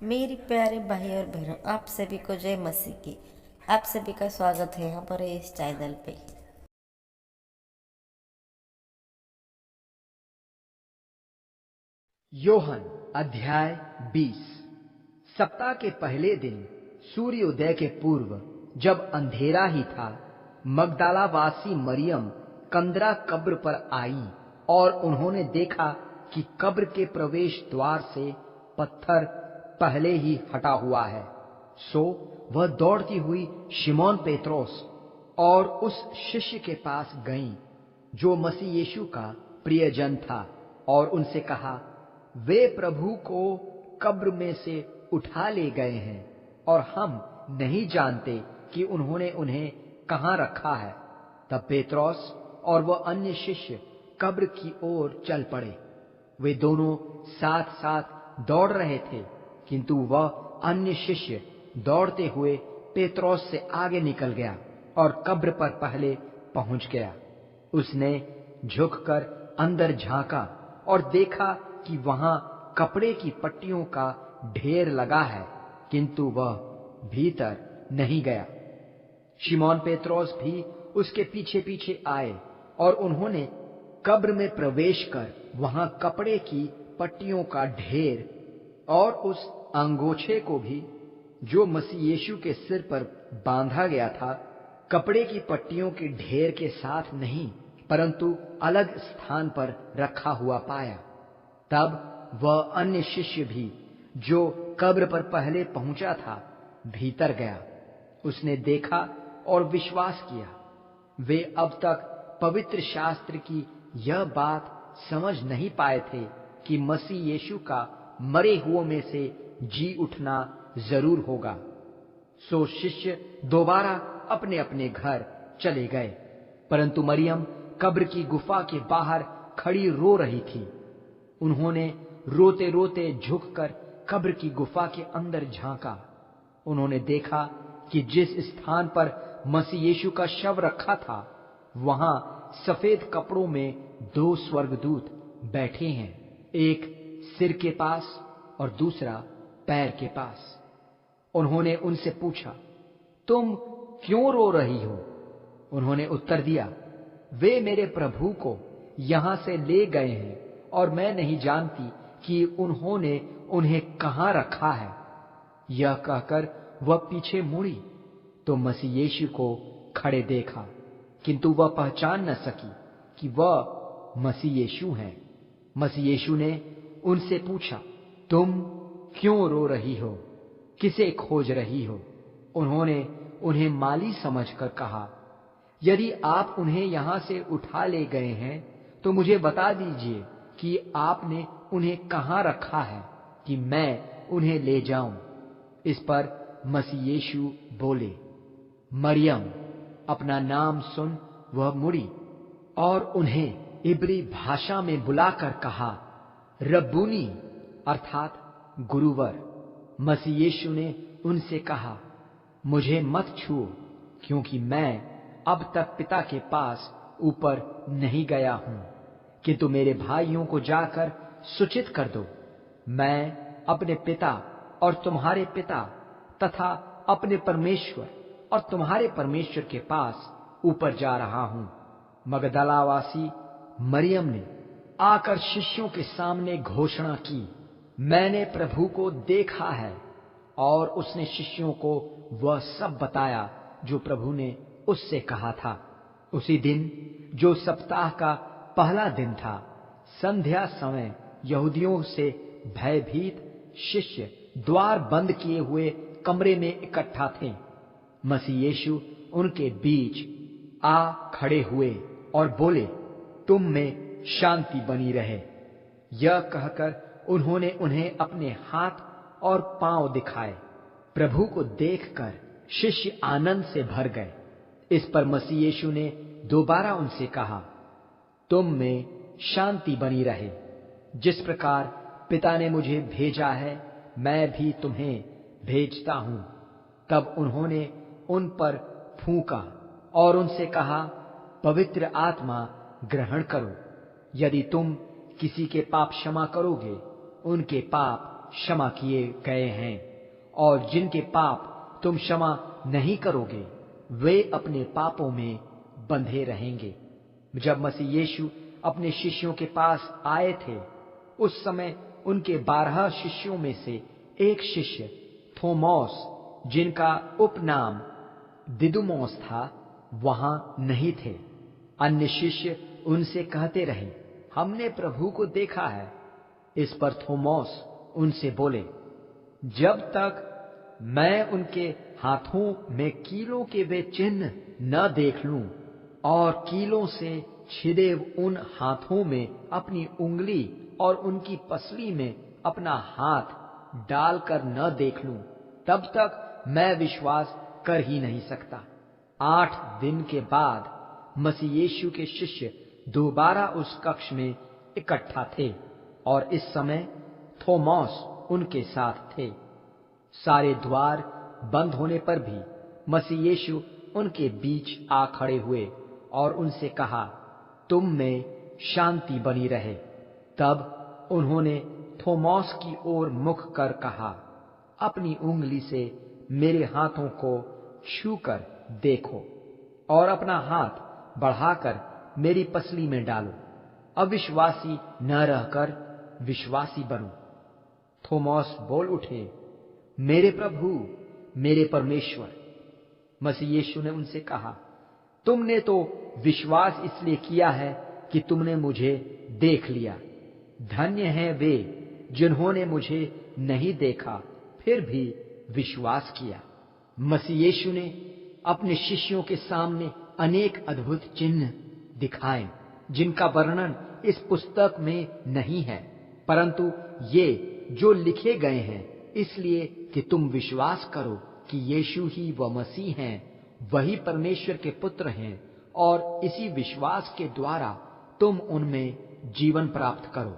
मेरी प्यारे भाई और बहनों, आप सभी को जय मसीह की। आप सभी का स्वागत है हमारे इस चैनल पे। योहन अध्याय 20। सप्ताह के पहले दिन सूर्योदय के पूर्व, जब अंधेरा ही था, मगदलावासी मरियम कंदरा कब्र पर आई और उन्होंने देखा कि कब्र के प्रवेश द्वार से पत्थर पहले ही हटा हुआ है। सो वह दौड़ती हुई शिमोन पेत्रोस और उस शिष्य के पास गईं जो मसीह यीशु का प्रियजन था, और उनसे कहा, वे प्रभु को कब्र में से उठा ले गए हैं और हम नहीं जानते कि उन्होंने उन्हें कहाँ रखा है। तब पेत्रोस और वह अन्य शिष्य कब्र की ओर चल पड़े। वे दोनों साथ साथ दौड़ रहे थे, किंतु वह अन्य शिष्य दौड़ते हुए पेत्रोस से आगे निकल गया और कब्र पर पहले पहुंच गया। उसने झुककर अंदर झांका और देखा कि वहां कपड़े की पट्टियों का ढेर लगा है, किंतु वह भीतर नहीं गया। शिमोन पेत्रोस भी उसके पीछे पीछे आए और उन्होंने कब्र में प्रवेश कर वहां कपड़े की पट्टियों का ढेर और उस अंगोछे को भी, जो मसीह यीशु के सिर पर बांधा गया था, कपड़े की पट्टियों के ढेर के साथ नहीं, परंतु अलग स्थान पर रखा हुआ पाया। तब वह अन्य शिष्य भी, जो कब्र पर पहले पहुंचा था, भीतर गया। उसने देखा और विश्वास किया। वे अब तक पवित्र शास्त्र की यह बात समझ नहीं पाए थे कि मसीह यीशु का मरे हुओं में से जी उठना जरूर होगा। सो शिष्य दोबारा अपने अपने घर चले गए, परंतु मरियम कब्र की गुफा के बाहर खड़ी रो रही थी। उन्होंने रोते रोते झुककर कब्र की गुफा के अंदर झांका। उन्होंने देखा कि जिस स्थान पर मसीह यीशु का शव रखा था, वहां सफेद कपड़ों में दो स्वर्गदूत बैठे हैं, एक सिर के पास और दूसरा पैर के पास। उन्होंने उनसे पूछा, तुम क्यों रो रही हो? उन्होंने उत्तर दिया, वे मेरे प्रभु को यहां से ले गए हैं और मैं नहीं जानती कि उन्होंने उन्हें कहां रखा है। यह कहकर वह पीछे मुड़ी तो मसीह यीशु को खड़े देखा, किंतु वह पहचान न सकी कि वह मसीह यीशु हैं। मसीह यीशु ने उनसे पूछा, तुम क्यों रो रही हो? किसे खोज रही हो? उन्होंने उन्हें माली समझकर कहा, यदि आप उन्हें यहां से उठा ले गए हैं तो मुझे बता दीजिए कि आपने उन्हें कहां रखा है, कि मैं उन्हें ले जाऊं। इस पर मसीह यीशु बोले, मरियम। अपना नाम सुन वह मुड़ी और उन्हें इब्री भाषा में बुलाकर कहा, रब्बूनी, अर्थात गुरुवर। मसीह यीशु ने उनसे कहा, मुझे मत छुओ, क्योंकि मैं अब तक पिता के पास ऊपर नहीं गया हूं, किंतु मेरे भाइयों को जाकर सूचित कर दो, मैं अपने पिता और तुम्हारे पिता तथा अपने परमेश्वर और तुम्हारे परमेश्वर के पास ऊपर जा रहा हूं। मगदलावासी मरियम ने आकर शिष्यों के सामने घोषणा की, मैंने प्रभु को देखा है। और उसने शिष्यों को वह सब बताया जो प्रभु ने उससे कहा था। उसी दिन, जो सप्ताह का पहला दिन था, संध्या समय यहूदियों से भयभीत शिष्य द्वार बंद किए हुए कमरे में इकट्ठा थे। मसीह यीशु उनके बीच आ खड़े हुए और बोले, तुम में शांति बनी रहे। यह कहकर उन्होंने उन्हें अपने हाथ और पांव दिखाए। प्रभु को देखकर शिष्य आनंद से भर गए। इस पर मसीह यीशु ने दोबारा उनसे कहा, तुम में शांति बनी रहे। जिस प्रकार पिता ने मुझे भेजा है, मैं भी तुम्हें भेजता हूं। तब उन्होंने उन पर फूंका और उनसे कहा, पवित्र आत्मा ग्रहण करो। यदि तुम किसी के पाप क्षमा करोगे, उनके पाप क्षमा किए गए हैं, और जिनके पाप तुम क्षमा नहीं करोगे वे अपने पापों में बंधे रहेंगे। जब मसीह यीशु अपने शिष्यों के पास आए थे, उस समय उनके 12 शिष्यों में से एक शिष्य थोमस, जिनका उपनाम दिदुमुस था, वहां नहीं थे। अन्य शिष्य उनसे कहते रहे, हमने प्रभु को देखा है। इस पर थोमस उनसे बोले, जब तक मैं उनके हाथों में कीलों के वे चिन्ह न देख लूं और कीलों से छिदे उन हाथों में अपनी उंगली और उनकी पसली में अपना हाथ डालकर न देख लूं, तब तक मैं विश्वास कर ही नहीं सकता। 8 दिन के बाद मसीह यीशु के शिष्य दोबारा उस कक्ष में इकट्ठा थे, और इस समय थोमस उनके साथ थे। सारे द्वार बंद होने पर भी मसीह यीशु उनके बीच आ खड़े हुए और उनसे कहा, तुम में शांति बनी रहे। तब उन्होंने थोमस की ओर मुख कर कहा, अपनी उंगली से मेरे हाथों को छूकर देखो, और अपना हाथ बढ़ाकर मेरी पसली में डालो। अविश्वासी न रहकर विश्वासी बनो। थोमस बोल उठे, मेरे प्रभु, मेरे परमेश्वर। मसीह यीशु ने उनसे कहा, तुमने तो विश्वास इसलिए किया है कि तुमने मुझे देख लिया। धन्य हैं वे जिन्होंने मुझे नहीं देखा फिर भी विश्वास किया। मसीह यीशु ने अपने शिष्यों के सामने अनेक अद्भुत चिन्ह दिखाए, जिनका वर्णन इस पुस्तक में नहीं है, परंतु ये जो लिखे गए हैं इसलिए कि तुम विश्वास करो कि यीशु ही वह मसीह हैं, वही परमेश्वर के पुत्र हैं, और इसी विश्वास के द्वारा तुम उनमें जीवन प्राप्त करो।